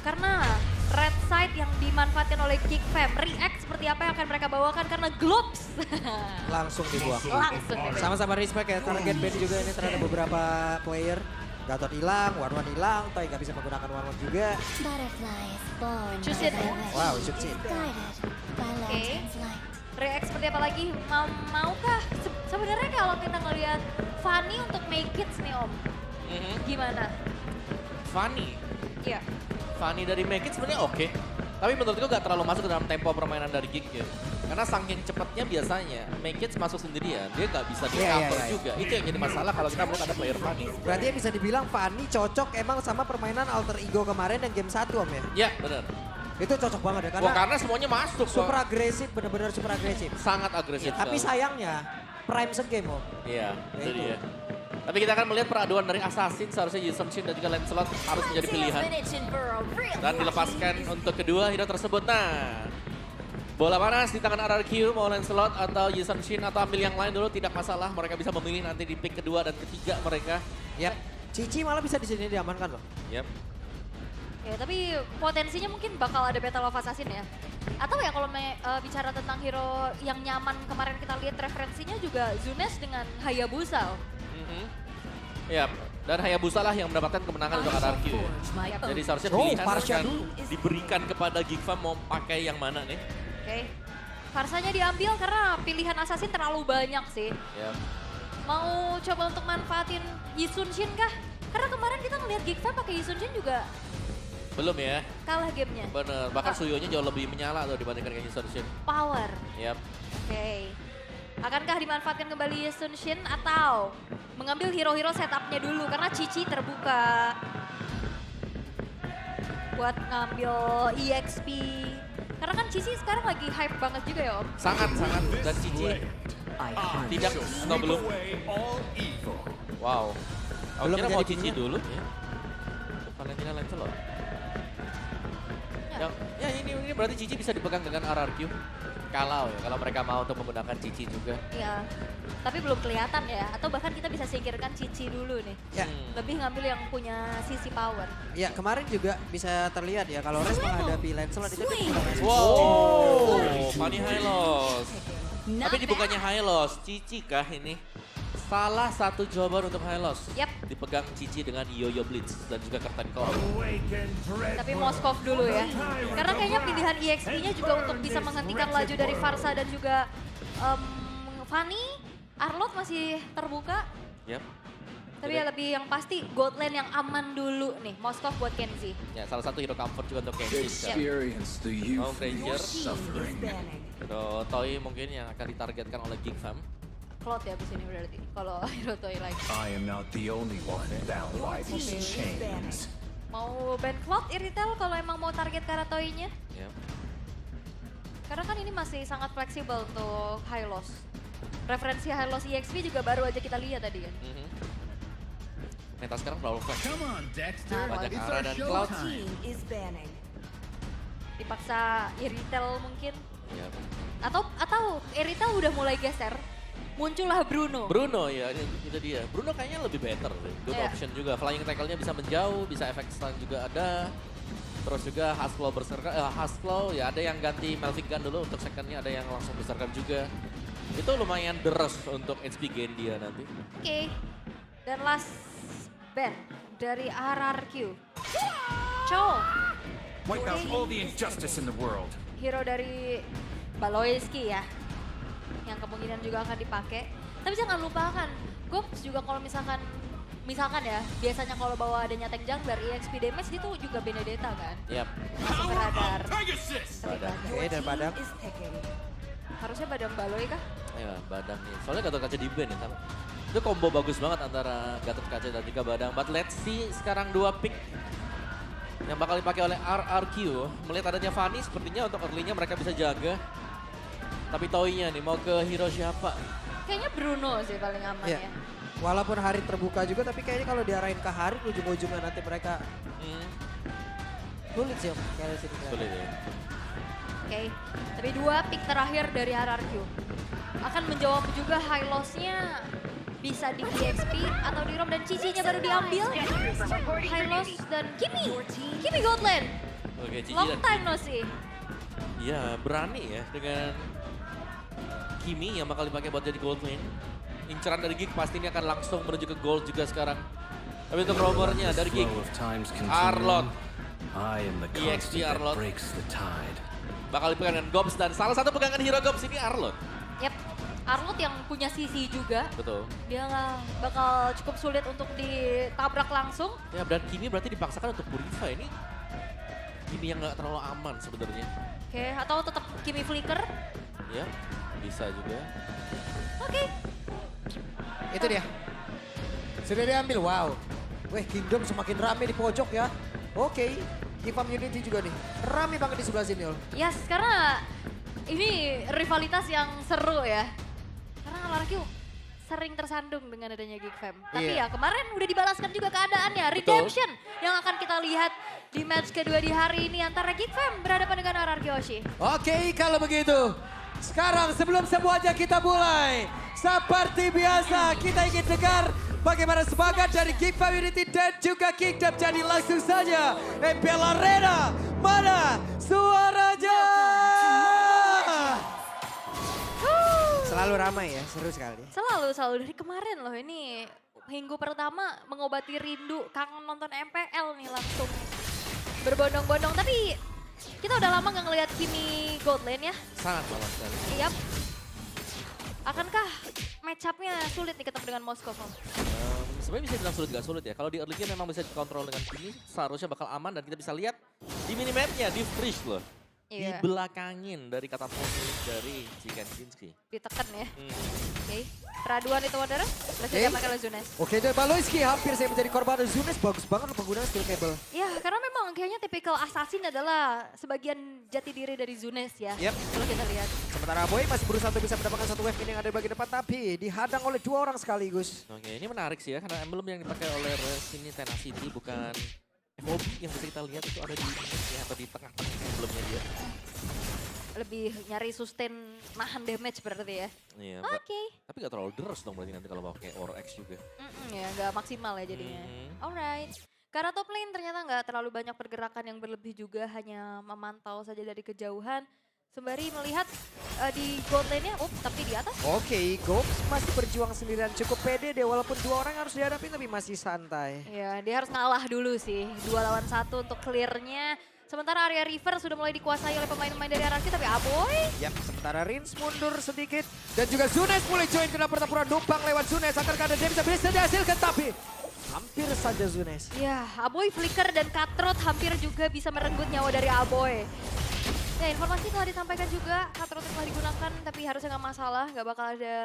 karena red side yang dimanfaatkan oleh Geek Fam. React seperti apa yang akan mereka bawakan karena globes. Langsung dibuang. Langsung. Sama-sama respect ya, target band juga ini terhadap beberapa player. Gatot hilang, Warwan hilang, Toy gak bisa menggunakan Warwan juga. Cusin. Wow, shoot sih. Oke. React seperti apa lagi? Maukah? Sebenarnya kalau kita ngelihat Fanny untuk make it nih Om, gimana? Fanny. Iya. Fanny dari Make It sebenarnya oke. Tapi menurutku gak terlalu masuk ke dalam tempo permainan dari Geek ya. Karena saking cepatnya biasanya Make It masuk sendirian, dia gak bisa di cover juga. Itu yang jadi masalah kalau kita melihat ada player Fanny. Berarti ya bisa dibilang Fanny cocok emang sama permainan alter ego kemarin dan game 1 Om ya? Ya benar. Itu cocok banget ya Wah, karena karena semuanya masuk. super agresif, bener-bener super agresif. Sangat agresif. Tapi sekali. sayangnya Prime segame Om. Iya, itu itu. dia. Tapi kita akan melihat peraduan dari Assassin, seharusnya Yusum Shin dan juga Lancelot harus menjadi pilihan. Dan dilepaskan untuk kedua hero tersebut. Nah, bola panas di tangan RRQ, mau Lancelot atau Yusum Shin atau ambil yang lain dulu, tidak masalah. Mereka bisa memilih nanti di pick kedua dan ketiga mereka. Yap. Cici malah bisa di sini diamankan loh. Yap. Ya, tapi potensinya mungkin bakal ada Battle of Assassin ya. Atau ya kalau bicara tentang hero yang nyaman kemarin kita lihat referensinya juga Zunes dengan Hayabusa. Yap. Dan Hayabusa lah yang mendapatkan kemenangan untuk RRQ. Ya. Jadi seharusnya pilihan Parsha akan dulu. diberikan kepada Geekfam mau pakai yang mana nih. Oke. Farsanya diambil karena pilihan Assassin terlalu banyak sih. Yap. Mau coba untuk manfaatin Yisun Shin kah? Karena kemarin kita ngeliat Geekfam pakai Yisun Shin juga Belum ya. kalah gamenya. Bener, bahkan Suyonya jauh lebih menyala tuh dibandingkan dengan Yusum Shin. Power. Yap. Oke. Akankah dimanfaatkan kembali Yisun Shin atau mengambil hero-hero setupnya dulu karena Cici terbuka buat ngambil EXP. Karena kan Cici sekarang lagi hype banget juga ya Om. Sangat. Dan Cici tidak, no, belum. Wow. Aku Belum kira mau menjadi Cici pilihan. dulu ya. Valentina Lancelot. Ya ini berarti Cici bisa dipegang dengan RRQ. Kalau mereka mau untuk menggunakan Cici juga. Iya. Tapi belum kelihatan ya. Atau bahkan kita bisa singkirkan Cici dulu nih. Ya. Lebih ngambil yang punya sisi power. Ya kemarin juga bisa terlihat ya kalau Res menghadapi Lancelot itu dia menggunakan Wow, Fanny Hylos. Tapi di bukannya Hylos, Cici kah ini? Salah satu jawaban untuk Hylos. Yap. Dipegang Cici dengan Yo-Yo Blitz dan juga Curtain Call. Tapi Moskov dulu ya. Karena kayaknya pilihan EXP-nya juga untuk bisa menghentikan laju dari Farsa dan juga Fanny. Arlot masih terbuka. Yap. Tapi ya lebih yang pasti gold lane yang aman dulu nih. Moskov buat Kenzie. Ya, salah satu hero comfort juga untuk Kenji. Experience the Oh, youth Ranger. suffering. Hero Toy mungkin yang akan ditargetkan oleh Geekfam. Cloud ya abis ini berarti. Kalau hero toy lagi. I am not the only one bound by these chains. Mau ban Cloud Iritel kalau emang mau target Karatoy-nya. Yap. Karena kan ini masih sangat fleksibel untuk Hylos. Referensi Hylos EXP juga baru aja kita lihat tadi kan. Meta sekarang terlalu flex. Come on, Dexter. Nah, Banyak It's arah our dan show Cloud. time. Dipaksa Iritel mungkin. Yap. Atau Iritel udah mulai geser. Muncullah Bruno. Bruno ya, itu dia. Bruno kayaknya lebih better deh. Good Iya. option juga. Flying tackle-nya bisa menjauh, bisa efek stun juga ada. Terus juga Hasflow berserker, Hasflow ya ada yang ganti Melvic Gun dulu untuk second-nya, ada yang langsung berserker juga. Itu lumayan deres untuk HP Gendia nanti. Oke. Dan last ban dari RRQ. Chow. Wipe out all the injustice in the world. Hero dari Baloyski ya. Yang kemungkinan juga akan dipakai. Tapi jangan lupakan, Gops juga kalau misalkan ya, biasanya kalau bawa adanya tank jungler, EXP damage itu juga Benedetta kan. Yap. Masuk ke radar. Badang. Oke dan Badang. Harusnya Badang Baloy kah? Ya, Badang nih. Soalnya Gatot Kaca di ban ya. Sama. Itu combo bagus banget antara Gatot Kaca dan juga Badang. But let's see sekarang dua pick yang bakal dipakai oleh RRQ. Melihat adanya Fanny, sepertinya untuk early-nya mereka bisa jaga. Tapi Toy-nya nih mau ke hero siapa? Kayaknya Bruno sih paling aman Iya. ya. Walaupun hari terbuka juga tapi kayaknya kalau diarahin ke hari ujung-ujungnya nanti mereka sulit sih Om. Kayak sini. Sulit ya. Oke, tapi dua pick terakhir dari RRQ. Akan menjawab juga high loss-nya bisa di EXP atau di ROM dan Cici-nya baru diambil. High loss dan Kimi gold lane. Oke, Gigi Long dan time no see. Iya, berani ya dengan Kimi yang bakal dipakai buat jadi gold lane. Inceran dari Geek pasti ini akan langsung menuju ke gold juga sekarang. Tapi untuk roamernya dari Geek, Flow of time's Arlot, continuing. I am the EXP constant that Arlot. breaks the tide. bakal dipegang dengan Gobs dan salah satu pegangan hero Gobs ini Arlot. Yap, Arlot yang punya sisi juga. Betul. Dia nggak bakal cukup sulit untuk ditabrak langsung. Ya, dan Kimi berarti dipaksakan untuk purify ini. Kimi yang nggak terlalu aman sebenarnya. Oke, atau tetap Kimi flicker. Ya, bisa juga. Oke. Itu dia. Sudah diambil, wow. Weh, Kingdom semakin rame di pojok ya. Oke, Gifam Unity juga nih. Rame banget di sebelah sini, Ol. Yes, karena ini rivalitas yang seru ya. Karena LRQ sering tersandung dengan adanya Geek Fam. Tapi Iya. ya kemarin udah dibalaskan juga keadaannya. Betul. Redemption yang akan kita lihat di match kedua di hari ini antara Geek Fam berhadapan dengan RRQ Hoshi. Oke, kalau begitu. Sekarang sebelum semuanya kita mulai. Seperti biasa kita ingin dengar bagaimana semangat dari Geek Fam Unity dan juga Kingdom. Jadi langsung saja MPL Arena. Mana suaranya? Selalu ramai ya, seru sekali. Selalu dari kemarin loh ini minggu pertama mengobati rindu kangen nonton MPL nih langsung berbondong-bondong. Tapi kita udah lama nggak ngelihat Kimi Gold Lane ya. Sangat malas sekali. Yap. Akankah match up-nya sulit nih ketemu dengan Moskow? Sebenarnya bisa bilang sulit gak sulit ya. Kalau di early game memang bisa dikontrol dengan Kimi, seharusnya bakal aman dan kita bisa lihat di minimapnya di freeze loh. Iya. Dibelakangin dari kata posisi dari Chicken Kinski. Ditekan ya. Oke. Peraduan itu Wandera. Berhasil diamankan oleh Zunes. Oke, dan Baloyski hampir saya menjadi korban. Zunes bagus banget penggunaan skill cable. Ya, karena memang kayaknya tipikal assassin adalah sebagian jati diri dari Zunes ya. Yep. Kalau kita lihat. Sementara Boy masih berusaha untuk bisa mendapatkan satu wave ini yang ada di bagian depan, tapi dihadang oleh dua orang sekaligus. Oke, ini menarik sih ya karena emblem yang dipakai oleh Res ini Tenacity bukan FOB yang bisa kita lihat itu ada di ya, atau di tengah-tengah emblemnya dia. Lebih nyari sustain nahan damage berarti ya. Iya, Oke. tapi gak terlalu deres dong berarti nanti kalau pakai Aura X juga. Ya, nggak maksimal ya jadinya. Mhm. Alright. Karena top lane ternyata nggak terlalu banyak pergerakan yang berlebih juga, hanya memantau saja dari kejauhan. Sembari melihat di gold lane-nya, tapi di atas. Oke, Gobs masih berjuang sendirian cukup pede deh, walaupun dua orang harus dihadapi tapi masih santai. Ya, dia harus ngalah dulu sih. 2 lawan 1 untuk clear-nya. Sementara area river sudah mulai dikuasai oleh pemain-pemain dari RRQ, tapi Aboy. Yap, sementara Rins mundur sedikit. Dan juga Zunes mulai join ke dalam pertempuran, numpang lewat Zunes. Akankah ada bisa dihasilkan, tapi hampir saja Zunes. Ya, Aboy flicker dan cutthroat hampir juga bisa merenggut nyawa dari Aboy. Ya, informasi telah disampaikan juga, cutthroat telah digunakan, tapi harusnya nggak masalah, nggak bakal ada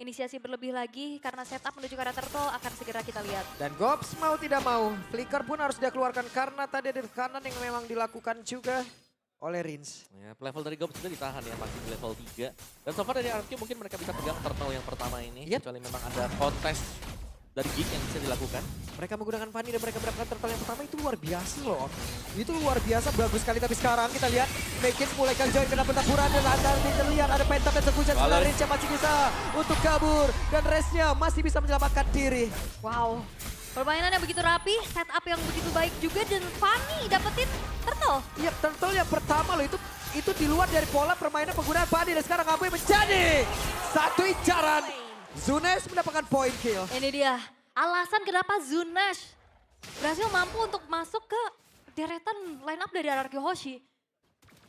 inisiasi berlebih lagi karena setup menuju ke arah turtle akan segera kita lihat. Dan Gobs mau tidak mau, flicker pun harus dia keluarkan karena tadi ada kanan yang memang dilakukan juga oleh Rins. Ya, level dari Gobs juga ditahan ya, masih di level 3. Dan so far dari RRQ mungkin mereka bisa pegang turtle yang pertama ini. Yep. Kecuali memang ada kontes dari Geek yang bisa dilakukan. Mereka menggunakan Fanny dan mereka mendapatkan turtle yang pertama, itu luar biasa loh. Itu luar biasa, bagus sekali. Tapi sekarang kita lihat Mekins mulai join ke dalam pertempuran dan ada terlihat ada Phantom Execution. Sebenarnya Rins yang masih bisa untuk kabur dan restnya masih bisa menyelamatkan diri. Wow, permainan yang begitu rapi, setup yang begitu baik juga dan Fanny dapetin turtle. Iya, turtle yang pertama loh, itu di luar dari pola permainan penggunaan Fanny dan sekarang Aboy menjadi satu incaran. Zunes mendapatkan point kill. Ini dia alasan kenapa Zunes berhasil mampu untuk masuk ke deretan line up dari RRQ Hoshi.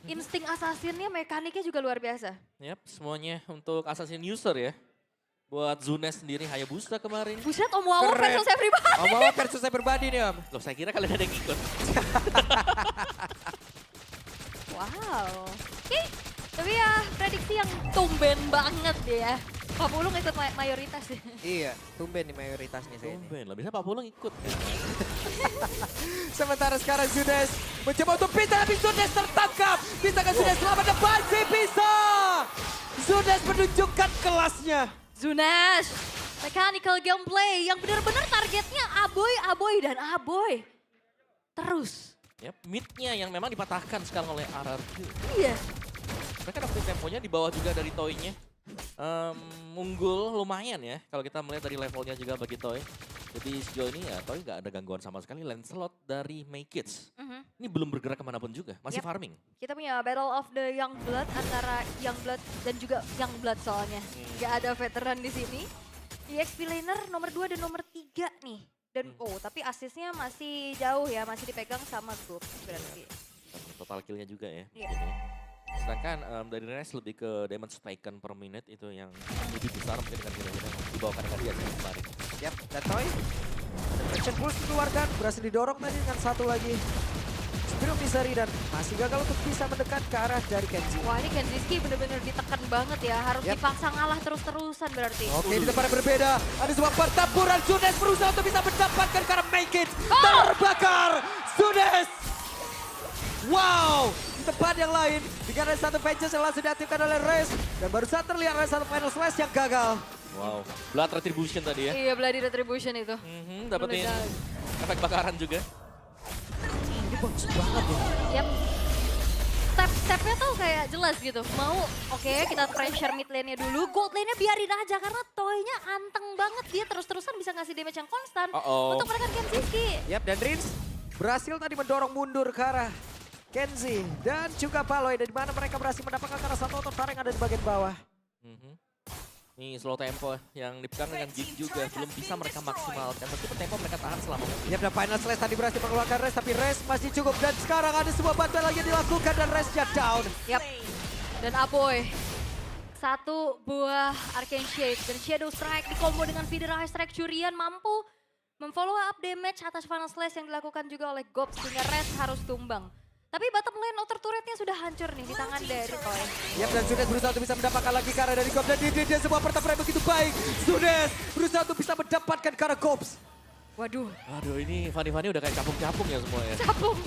Insting assassinnya, mekaniknya juga luar biasa. Yap, semuanya untuk assassin user ya. Buat Zunes sendiri Hayabusa kemarin. Buset, Om Wawo Keren. versus everybody. Om versus Cyberbody nih Om. Loh, saya kira kalian ada yang ikut. Wow. Oke, tapi ya prediksi yang tumben banget ya. Pak Pulung ikut mayoritas ya. Iya, tumben nih mayoritas nih saya ini. Tumben lah, bisa Pak Pulung ikut. Sementara sekarang Zunes mencoba untuk pindah tapi Zunes tertangkap. Bisakah Zunes selamat depan? Si bisa. Zunes menunjukkan kelasnya. Zunes, mechanical gameplay yang benar-benar targetnya Aboy dan Aboy. Terus. Yap, mid-nya yang memang dipatahkan sekarang oleh RRQ. Iya. Mereka dapetin temponya di bawah juga dari Toy-nya. Unggul lumayan ya kalau kita melihat dari levelnya juga bagi Toy. Jadi sejauh ini ya Toy nggak ada gangguan sama sekali. Lancelot dari Make It. Ini belum bergerak kemanapun juga, masih Yap. farming. Kita punya Battle of the Young Blood antara Young Blood dan juga Young Blood soalnya. Gak ada veteran di sini. EXP laner nomor 2 dan nomor 3 nih. Dan tapi asisnya masih jauh ya, masih dipegang sama Gop berarti. Total killnya juga ya. Iya. Ini. Sedangkan dari Res lebih ke damage taken per minute itu yang lebih besar mungkin dengan kira-kira dibawakan dengan dia kemarin. Yap, dan Toy. Ada Merchant Pulse dikeluarkan, berhasil didorong tadi dengan satu lagi. Spirit Misery dan masih gagal untuk bisa mendekat ke arah dari Kenji. Wah ini Kenziski bener-bener ditekan banget ya, harus Yap. dipaksa ngalah terus-terusan berarti. Oke, di tempat yang berbeda. Ada sebuah pertempuran. Zunes berusaha untuk bisa mendapatkan karena Make It. Terbakar. Zunes. Wow. Di tempat yang lain. Dengan ada satu Vengeance yang langsung diaktifkan oleh Rez. Dan baru saja terlihat ada satu Final Slash yang gagal. Wow, Blood Retribution tadi ya. Iya, Bloody Retribution itu. Dapetin Meledak. efek bakaran juga. Ini bagus banget ya. Yap. Step-stepnya tuh kayak jelas gitu. Mau oke, kita pressure mid lane-nya dulu. Gold lane-nya biarin aja karena Toy-nya anteng banget. Dia terus-terusan bisa ngasih damage yang konstan untuk menekan Kenziski. Yap, dan Rins berhasil tadi mendorong mundur ke arah Kenzi dan juga Paloy. Dan di mana mereka berhasil mendapatkan karena satu otot yang ada di bagian bawah. Ini slow tempo yang dipegang dengan Gig juga belum bisa mereka maksimalkan. Meskipun tempo mereka tahan selama mungkin. Yap, dan Final Slash tadi berhasil mengeluarkan Rez, tapi Rez masih cukup. Dan sekarang ada sebuah bantuan lagi yang dilakukan dan Rez down. Yap. Dan Aboy. Satu buah Arcane Shade dan Shadow Strike dikombo dengan Feeder High Strike Curian mampu memfollow up damage atas Final Slash yang dilakukan juga oleh Gob sehingga Rez harus tumbang. Tapi bottom lane outer turretnya sudah hancur nih di tangan dari Toy. Yap, dan Zunes berusaha untuk bisa mendapatkan lagi karena dari Gob. Dan dia sebuah pertempuran yang begitu baik. Zunes berusaha untuk bisa mendapatkan karena Gobs. Waduh, Aduh ini Fanny udah kayak capung-capung ya semua ya. capung.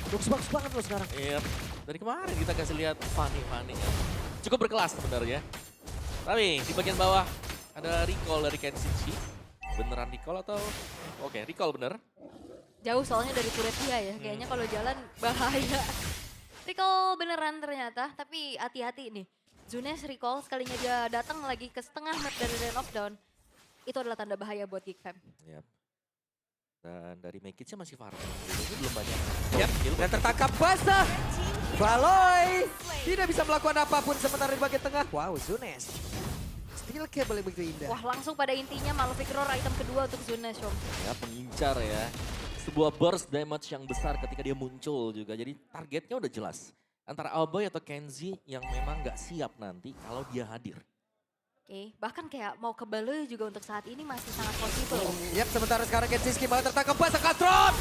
Bagus banget loh sekarang. Iya, dari kemarin kita kasih lihat Fanny ya. Cukup berkelas sebenarnya. Tapi di bagian bawah ada recall dari Kenzichi. Beneran recall atau? Oke, recall bener. Jauh soalnya dari turret dia ya, kayaknya kalau jalan bahaya. Recall beneran ternyata, tapi hati-hati nih. Zunes recall sekalinya dia datang lagi ke setengah map dari Rain of Dawn. Itu adalah tanda bahaya buat Geek Fam. Yap. Dan dari Make It-nya masih farming. Ini belum banyak. Yap, dan tertangkap basah. Paloy tidak bisa melakukan apapun sementara di bagian tengah. Wow, Zunes. Steel cable yang begitu indah. Wah langsung pada intinya Malefic Roar item kedua untuk Zunes, Om. Ya, pengincar ya. Sebuah burst damage yang besar ketika dia muncul juga. Jadi targetnya udah jelas. Antara Alboy atau Kenzi yang memang nggak siap nanti kalau dia hadir. Oke, bahkan kayak mau ke Baloi juga untuk saat ini masih sangat possible. Yap, sementara sekarang Kenziski malah tertangkap basah Katron.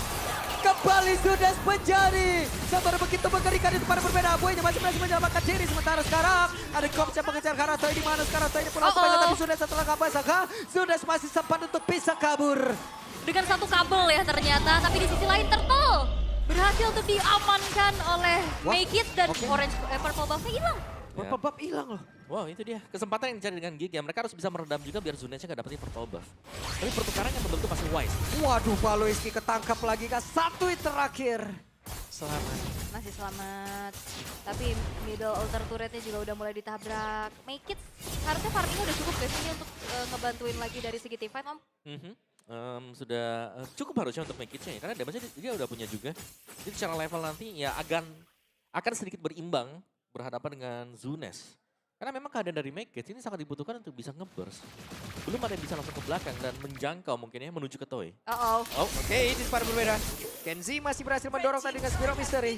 Kembali sudah menjadi satu begitu mengerikan di tempat berbeda. Boynya masih berhasil menyelamatkan diri. Sementara sekarang ada Gob yang mengejar karena Toy di mana sekarang Toy pulang kembali tapi sudah setelah kabel sudah masih sempat untuk bisa kabur. Dengan satu kabel ya ternyata, tapi di sisi lain Turtle berhasil untuk diamankan oleh Make It dan Orange Purple Buff-nya hilang. Purple Buff hilang loh. Wow, itu dia. Kesempatan yang dicari dengan Gig ya. Mereka harus bisa meredam juga biar Zunesnya nggak dapetin purple buff. Tapi pertukaran yang betul-betul masih wise. Waduh, Paloyski ketangkap lagi kah? Satu hit terakhir. Selamat. Masih selamat. Tapi middle altar turretnya juga udah mulai ditabrak. Make It harusnya farmingnya udah cukup guys ini untuk ngebantuin lagi dari segi team fight, Om. Sudah cukup harusnya untuk Make It-nya ya. Karena damage-nya dia udah punya juga. Jadi secara level nanti ya akan sedikit berimbang berhadapan dengan Zunes. Karena memang keadaan dari Make It ini sangat dibutuhkan untuk bisa nge-burst. Belum ada yang bisa langsung ke belakang dan menjangkau mungkin ya menuju ke Toy. Oke, di depan berbeda. Kenzi masih berhasil mendorong tadi dengan Spirit Mystery.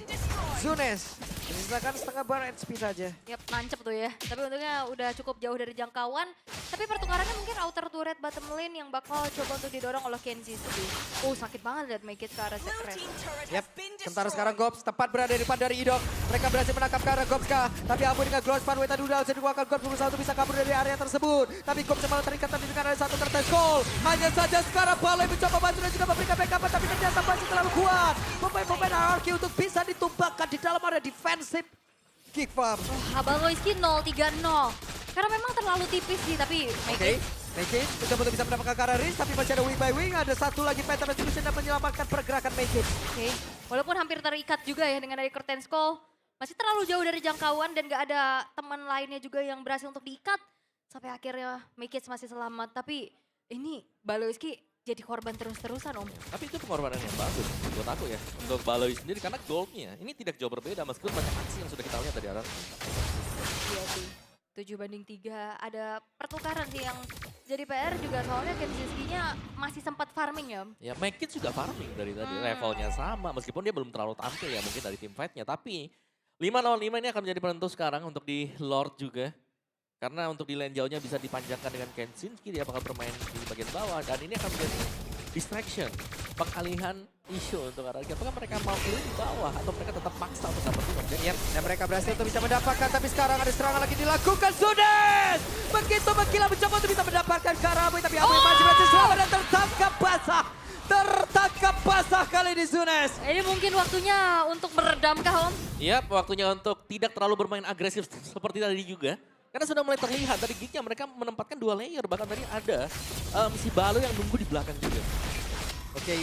Zunes menyisakan setengah bar HP saja. Yap, nancep tuh ya. Tapi untungnya udah cukup jauh dari jangkauan. Tapi pertukarannya mungkin outer turret bottom lane yang bakal coba untuk didorong oleh Kenzi sih. Sakit banget lihat Make It ke arah Red. Yap, sementara sekarang Gobs tepat berada di depan dari Idok. Mereka berhasil menangkap ke arah Gobs kah. Tapi Abu dengan Glow Spanway tadi udah dikeluarkan Gobs berusaha untuk bisa kabur dari area tersebut. Tapi Gobs malah terikat tadi dengan ada satu kertas call. Hanya saja sekarang Balai mencoba bantu dan juga memberikan backup. Tapi ternyata masih terlalu kuat. Pemain-pemain Anarchy untuk bisa ditumbangkan di dalam area defensif Geek Farm. Abaloyski 0-3-0. Karena memang terlalu tipis sih, tapi Make It. Make It mencoba untuk bisa mendapatkan ke arah Riz, tapi masih ada wing by wing. Ada satu lagi Phantom Resolution dan menyelamatkan pergerakan Make It. Oke, walaupun hampir terikat juga ya dengan dari Curtain Skull. Masih terlalu jauh dari jangkauan dan gak ada teman lainnya juga yang berhasil untuk diikat. Sampai akhirnya Make It masih selamat. Tapi ini Baloyski jadi korban terus-terusan Om. Tapi itu pengorbanan yang bagus buat aku ya. Untuk Baloi sendiri karena goldnya ini tidak jauh berbeda meskipun banyak aksi yang sudah kita lihat dari RRQ. Iya sih. 7-3 ada pertukaran sih yang jadi PR juga soalnya Kenziski-nya masih sempat farming ya. Ya Mekit juga farming dari tadi levelnya sama meskipun dia belum terlalu tampil ya mungkin dari tim fight-nya. Tapi 5-0-5 ini akan menjadi penentu sekarang untuk di Lord juga. Karena untuk di lane jauhnya bisa dipanjangkan dengan Kenzinski, dia bakal bermain di bagian bawah. Dan ini akan menjadi distraction, pengalihan isu untuk RRQ. Apakah mereka mau play di bawah atau mereka tetap maksa untuk dapat Ya, dan mereka berhasil untuk bisa mendapatkan, tapi sekarang ada serangan lagi dilakukan Sudes. Begitu menggila mencoba untuk bisa mendapatkan Karabui, tapi Abu masih berhasil selamat dan tertangkap basah. Tertangkap basah kali ini Sunes. Ini mungkin waktunya untuk meredamkah Om? Iya, waktunya untuk tidak terlalu bermain agresif seperti tadi juga. Karena sudah mulai terlihat dari gignya mereka menempatkan 2 layer. Bahkan tadi ada si Balo yang nunggu di belakang juga. Oke,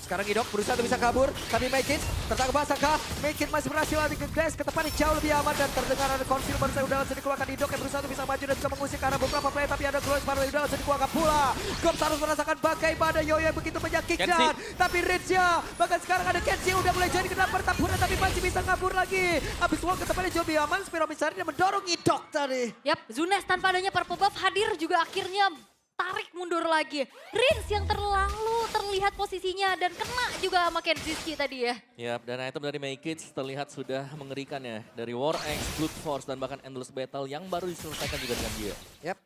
sekarang Idok berusaha untuk bisa kabur, tapi Mekit tertangkap basah kah? Mekit masih berhasil lagi ke Glass, ke depan jauh lebih aman dan terdengar ada konfirm baru saja udah langsung dikeluarkan Idok yang berusaha untuk bisa maju dan juga mengusir ke arah beberapa player, tapi ada Gloss baru udah langsung dikeluarkan pula. Gops harus merasakan bagaimana Yoyo yang begitu banyak kickdown, tapi Ridge-nya bahkan sekarang ada Kenzie udah mulai jadi kena pertempuran tapi masih bisa kabur lagi. Habis wall ke depannya jauh lebih aman, Spiro Misari dan mendorong Idok tadi. Yap, Zunes tanpa adanya purple buff hadir juga akhirnya tarik mundur lagi. Rins yang terlalu terlihat posisinya dan kena juga sama Kenziski tadi ya. Yap, dan item dari Mekit terlihat sudah mengerikan ya. Dari War Axe, Brute Force, dan bahkan Endless Battle yang baru diselesaikan juga dengan dia. Yap,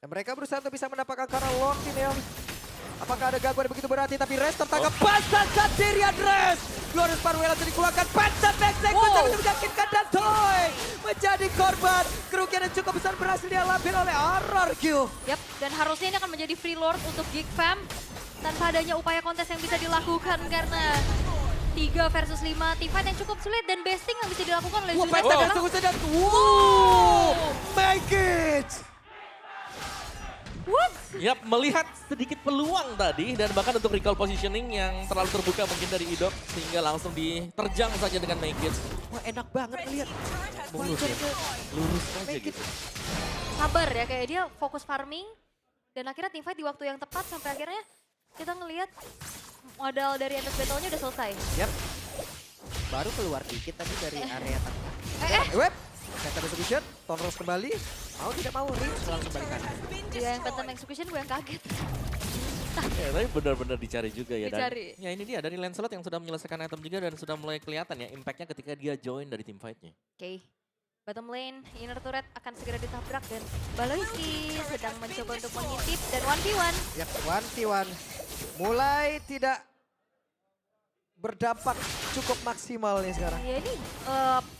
dan mereka berusaha untuk bisa mendapatkan karena Lord ini. Apakah ada gangguan begitu berarti, tapi Res tertangkap basah Sandirian Res. Glorious Parwell langsung dikeluarkan, Pantan backside untuk menyakitkan dan Toy menjadi korban. Kerugian yang cukup besar berhasil dialami oleh RRQ. Yap, dan harusnya ini akan menjadi free lord untuk Geek Fam. Tanpa adanya upaya kontes yang bisa dilakukan karena 3 versus 5 teamfight yang cukup sulit dan besting yang bisa dilakukan oleh Zunes adalah... Make it! What? Yap, melihat sedikit peluang tadi dan bahkan untuk recall positioning yang terlalu terbuka mungkin dari Idok sehingga langsung diterjang saja dengan Mekit. Wah enak banget lihat. Mulus ya, lurus aja gitu. Sabar ya, kayak dia fokus farming dan akhirnya teamfight di waktu yang tepat sampai akhirnya kita ngelihat modal dari Endless Battle-nya udah selesai. Yap. Baru keluar dikit tadi dari area tengah. Web. Phantom Execution, Tonros kembali. Mau tidak mau, Rins langsung balikan. Dia yang Phantom Execution gue yang kaget. Ya, tapi benar-benar dicari juga ya. Dicari. Dan, ya ini dia dari Lancelot yang sudah menyelesaikan item juga dan sudah mulai kelihatan ya impact-nya ketika dia join dari team fight-nya. Oke. Bottom lane, inner turret akan segera ditabrak dan Baloiski sedang mencoba untuk mengintip dan 1v1. Ya, 1v1. Mulai tidak berdampak cukup maksimal nih sekarang. Ya ini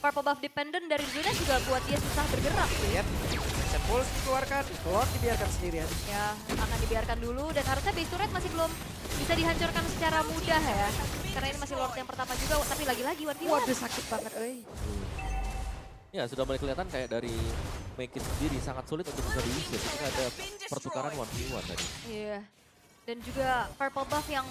purple buff dependent dari Zunes juga buat dia susah bergerak. Lihat, Action Pulse dikeluarkan, Lord dibiarkan sendirian. Ya akan dibiarkan dulu dan harusnya base turret masih belum bisa dihancurkan secara mudah ya. Karena ini masih Lord yang pertama juga, tapi lagi-lagi 1v1. Waduh sakit banget, Ya sudah mulai kelihatan kayak dari Mekit sendiri sangat sulit untuk bisa diusir ketika ada pertukaran 1v1 tadi. Iya. Dan juga purple buff yang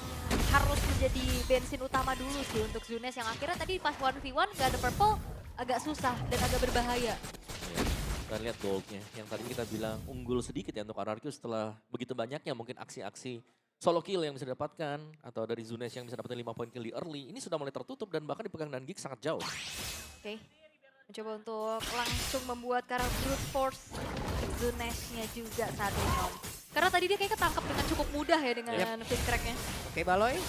harus menjadi bensin utama dulu sih untuk Zunes yang akhirnya tadi pas 1v1 gak ada purple agak susah dan agak berbahaya. Ya, kita lihat goldnya yang tadi kita bilang unggul sedikit ya untuk RRQ setelah begitu banyaknya mungkin aksi-aksi solo kill yang bisa didapatkan atau dari Zunes yang bisa dapetin 5 poin kill di early. Ini sudah mulai tertutup dan bahkan dipegang dan Geek sangat jauh. Oke. Mencoba untuk langsung membuat karakter brute force Zunes-nya juga saat ini Om. Karena tadi dia kayak ketangkep dengan cukup mudah ya dengan flip track-nya. Oke, Baloi.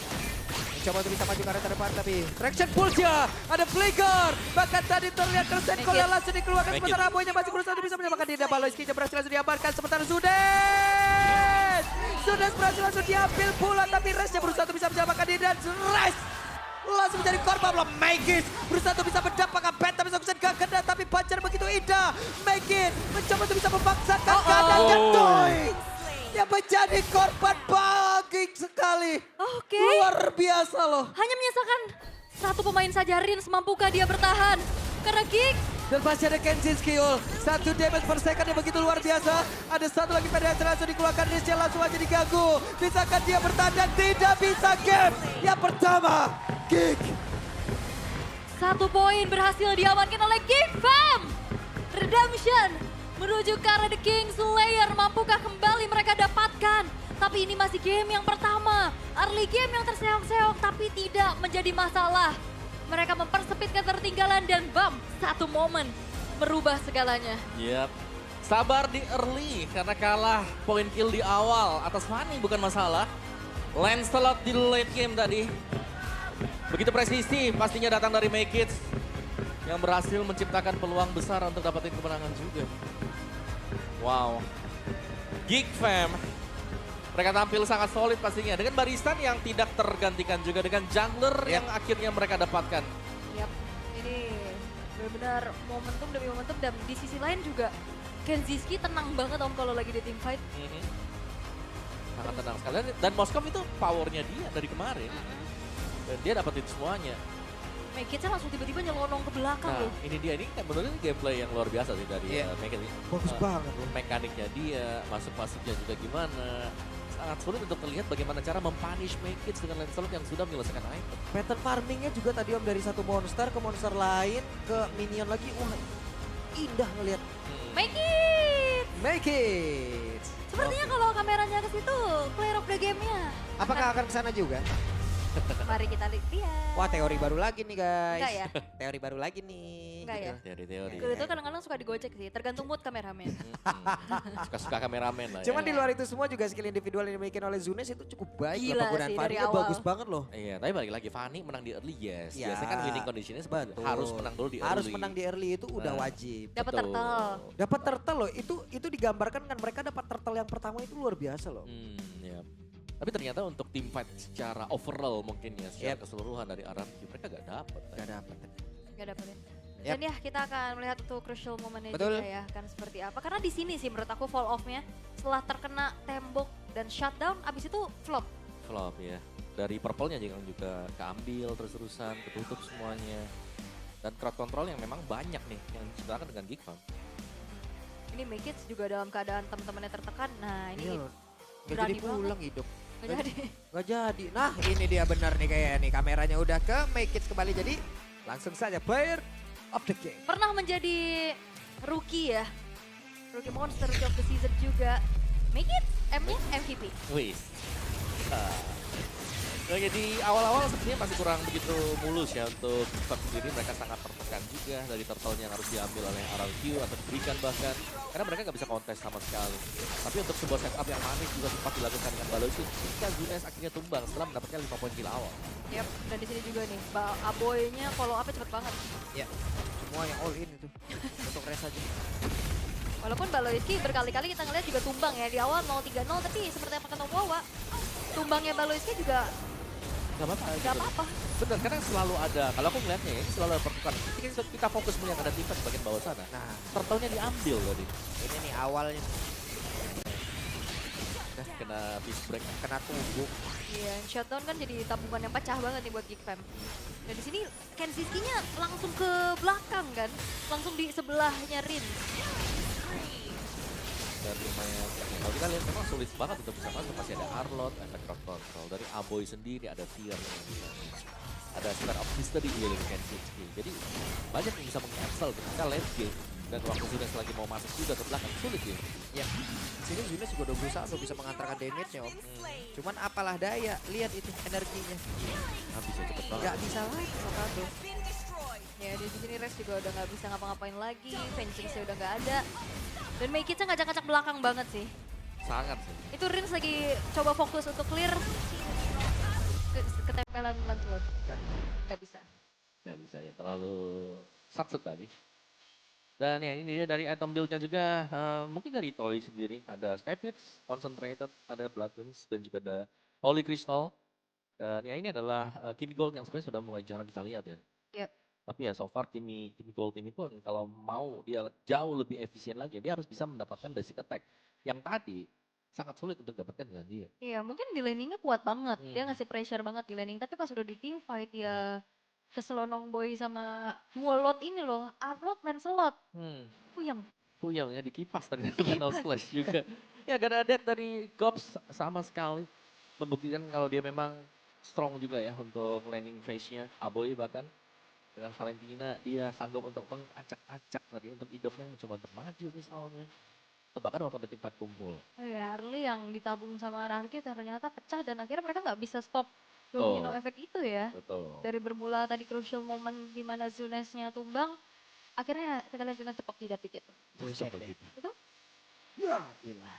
Mencoba untuk bisa maju ke arah terdepan tapi traction pulse-nya ada flicker. Bahkan tadi terlihat Kersen Kola langsung dikeluarkan sementara Aboynya masih berusaha untuk bisa menyamakan diri. Baloi skill berhasil langsung diamankan sementara Zunes. Zunes berhasil langsung diambil pula tapi Resnya berusaha untuk bisa menyamakan diri dan Res langsung menjadi korban belum Megis berusaha untuk bisa mendapatkan Phantom Execution gak kena tapi Banjar begitu indah. Megis mencoba untuk bisa memaksakan keadaan dan Toy yang menjadi korban bagi sekali. Oke. Luar biasa loh. Hanya menyisakan satu pemain saja, Rins mampukah dia bertahan? Karena Geek dan masih ada Kenzinski ul. 1 damage per second yang begitu luar biasa. Ada satu lagi penetrasi langsung dikeluarkan. Rizal langsung aja diganggu. Bisakah dia bertahan dan tidak bisa game. Yang pertama, Geek. 1 poin berhasil diamankan oleh Geek Fam. Redemption menuju ke arah The King Slayer. Mampukah kembali mereka dapatkan? Tapi ini masih game yang pertama. Early game yang terseok-seok tapi tidak menjadi masalah. Mereka mempersempit ketertinggalan dan bam, satu momen merubah segalanya. Yap. Sabar di early karena kalah poin kill di awal. Atas Fanny bukan masalah. Lancelot di late game tadi. Begitu presisi pastinya datang dari Make It. Yang berhasil menciptakan peluang besar untuk dapetin kemenangan juga. Wow. Geek Fam. Mereka tampil sangat solid pastinya. Dengan barisan yang tidak tergantikan juga. Dengan jungler yang akhirnya mereka dapatkan. Yap, ini benar-benar momentum demi momentum. Dan di sisi lain juga Kenziski tenang banget om kalau lagi di team fight. Sangat tenang sekali. Dan Moskov itu powernya dia dari kemarin. Dan dia dapetin semuanya. Make It langsung tiba-tiba nyelonong ke belakang Nah, loh. ini dia. Ini menurut ini gameplay yang luar biasa sih dari Make It. Bagus banget loh. Mekaniknya dia, masuk-masuknya juga gimana. Sangat sulit untuk terlihat bagaimana cara mempunish Make It dengan Lancelot yang sudah menyelesaikan item. Pattern farmingnya juga tadi om dari satu monster ke monster lain ke minion lagi. Wah indah ngelihat. Make It! Make it. Sepertinya kalau kameranya ke situ, player of the game-nya. Apakah akan kesana juga? Mari kita lihat. Wah teori baru lagi nih guys. Enggak ya? Teori baru lagi nih. Enggak ya? Teori-teori. Gue itu kadang-kadang suka digocek sih, tergantung mood kameramen. Suka-suka kameramen lah ya. Cuman di luar itu semua juga skill individual yang dimiliki oleh Zunes itu cukup baik. Gila loh. Penggunaan sih, dari farmingnya awal. bagus banget loh. Iya, tapi balik lagi Fanny menang di early yes. Ya, Biasanya kan winning conditionnya seperti itu. betul. Harus menang dulu di early. Harus menang di early itu udah Nah. wajib. Dapat Betul. turtle. Dapat turtle loh, itu digambarkan kan mereka dapat turtle yang pertama itu luar biasa loh. Ya. Tapi ternyata untuk team fight secara overall mungkin ya, secara Yep. keseluruhan dari RRQ mereka gak dapet. Gak dapat. Gak dapetin. Yap. Dan ya kita akan melihat tuh crucial momennya Betul. juga ya, kan seperti apa. Karena di sini sih menurut aku fall off-nya setelah terkena tembok dan shutdown, abis itu flop. Flop ya. Dari purple-nya juga keambil terus-terusan, ketutup semuanya. Dan crowd control yang memang banyak nih yang diciptakan dengan Geek Farm. Ini Make It juga dalam keadaan teman-temannya tertekan. Nah ini Iya loh. Gak berani jadi pulang hidup. nggak jadi. Gak jadi. Nah ini dia benar nih kayak nih kameranya udah ke Make It kembali jadi langsung saja player of the game. Pernah menjadi rookie ya. Rookie monster, rookie of the season juga. Make It, M-nya MVP. Wih. Oke, di awal-awal sepertinya masih kurang begitu mulus ya untuk Geek sendiri. Mereka sangat tertekan juga dari turtle yang harus diambil oleh RRQ atau diberikan bahkan. Karena mereka nggak bisa kontes sama sekali. Tapi untuk sebuah setup yang manis juga sempat dilakukan dengan Baloisin. Ketika Zunes akhirnya tumbang setelah mendapatkan 5 poin kill awal. Yap, dan di sini juga nih, Aboy-nya follow up-nya cepet banget. Ya semua yang all in itu untuk Reza juga. Walaupun Baloiski berkali-kali kita ngeliat juga tumbang ya. Di awal 0-3-0, tapi seperti yang kata Wawa, tumbangnya Baloiski juga Gak apa-apa. gak apa-apa. Benar, karena selalu ada, kalau aku melihatnya ya, ini selalu ada pertukaran. Ketika kita fokus melihat ada defense bagian bawah sana, Nah turtle-nya diambil tadi. ini nih awalnya Nah, kena fist break. kena tubuh. Iya, shutdown kan jadi tabungan yang pecah banget nih buat Geek Fam. Dan di sini Kenziski-nya langsung ke belakang kan, langsung di sebelahnya Rin. Dan lumayan, kalau kita lihat memang sulit banget untuk bisa masuk. Masih ada Arlot, efek crowd control. Dari Aboy sendiri ada Fear. Ada Star of History juga dari Kenziski. Jadi banyak yang bisa meng-cancel ketika late game. Dan waktu Zunes lagi mau masuk juga ke belakang, sulit ya. Ya, sini Zunes juga udah berusaha untuk bisa mengantarkan damage-nya om. Cuman apalah daya, lihat itu energinya. Habis ya cepet banget. Gak bisa lagi Sokado. Ya di sini Rex juga udah nggak bisa ngapa-ngapain lagi, Vengeance-nya udah nggak ada. Dan Make It-nya ngacak-ngacak belakang banget sih. Sangat sih. Itu Rins lagi coba fokus untuk clear. Ketempelan Lancelot. Nggak bisa. Nggak bisa ya, terlalu satset tadi. Dan ya ini dia dari item build-nya juga, mungkin dari Toy sendiri. Ada Skypits, Concentrated, ada Bloodwings, dan juga ada Holy Crystal. Dan ya ini adalah Kimi Gold yang sebenarnya sudah mulai jarang kita lihat ya. Yep. Tapi ya so far Kimi Gold ini pun kalau mau dia jauh lebih efisien lagi, dia harus bisa mendapatkan basic attack. Yang tadi sangat sulit untuk dapatkan dengan dia. Iya mungkin di laningnya kuat banget. Dia Hmm. ngasih pressure banget di laning. Tapi pas udah di team fight ya keselonong boy sama Wolot ini loh. Arlot Lancelot. Puyeng. Puyeng ya dikipas tadi dengan Slash juga. Ya gak ada death dari Gops sama sekali. Membuktikan kalau dia memang strong juga ya untuk landing phase-nya. Aboy bahkan dengan Valentina dia sanggup untuk mengacak-acak tadi untuk hidupnya mencoba untuk maju misalnya. tebakan waktu detik 4 kumpul. Ya, Early yang ditabung sama Rarki ternyata pecah dan akhirnya mereka nggak bisa stop domino efek itu ya. Betul. Dari bermula tadi crucial moment di mana Zunesnya tumbang, akhirnya kita lihat Zunes tepok jidat dikit. Seperti itu. Betul? Ya, gila.